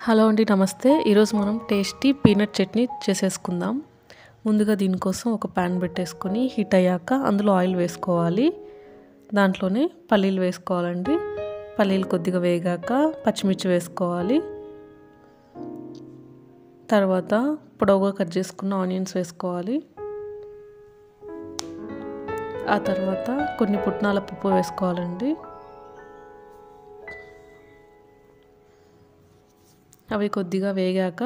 Hello అండి, నమస్తే. ఈరోజు మనం టేస్టీ పీనట్ చట్నీ చేసేసుకుందాం. ముందుగా దీనికోసం ఒక ప్యాన్ పెట్టేసుకొని హీట్ అయ్యాక అందులో ఆయిల్ వేసుకోవాలి. దాంట్లోనే పల్లీలు వేసుకోవాలండి. పల్లీలు కొద్దిగా వేగాక పచ్చిమిర్చి వేసుకోవాలి. తర్వాత పొడవుగా కట్ చేసుకున్న ఆనియన్స్ వేసుకోవాలి. ఆ తర్వాత కొన్ని పుట్నాల పప్పు వేసుకోవాలండి. అవి కొద్దిగా వేగాక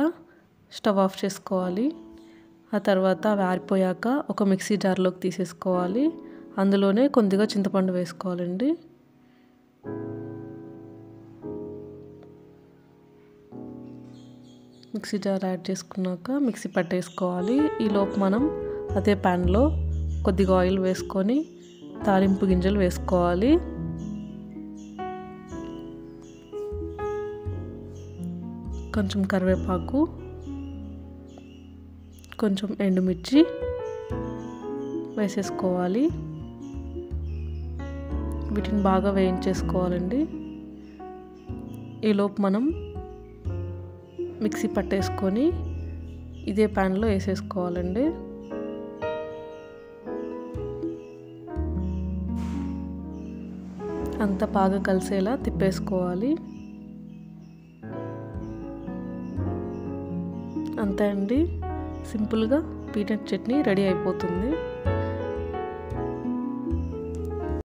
స్టవ్ ఆఫ్ చేసుకోవాలి. ఆ తర్వాత అవి ఆరిపోయాక ఒక మిక్సీ జార్లోకి తీసేసుకోవాలి. అందులోనే కొద్దిగా చింతపండు వేసుకోవాలండి. మిక్సీ జార్ యాడ్ చేసుకున్నాక మిక్సీ పట్టేసుకోవాలి. ఈలోపు మనం అదే ప్యాన్లో కొద్దిగా ఆయిల్ వేసుకొని తాలింపు గింజలు వేసుకోవాలి. కొంచెం కరివేపాకు, కొంచెం ఎండుమిర్చి వేసేసుకోవాలి. వీటిని బాగా వేయించేసుకోవాలండి. ఈలోపు మనం మిక్సీ పట్టేసుకొని ఇదే ప్యాన్లో వేసేసుకోవాలండి. అంతా బాగా కలిసేలా తిప్పేసుకోవాలి. అంతే అండి, సింపుల్గా పీనట్ చట్నీ రెడీ అయిపోతుంది.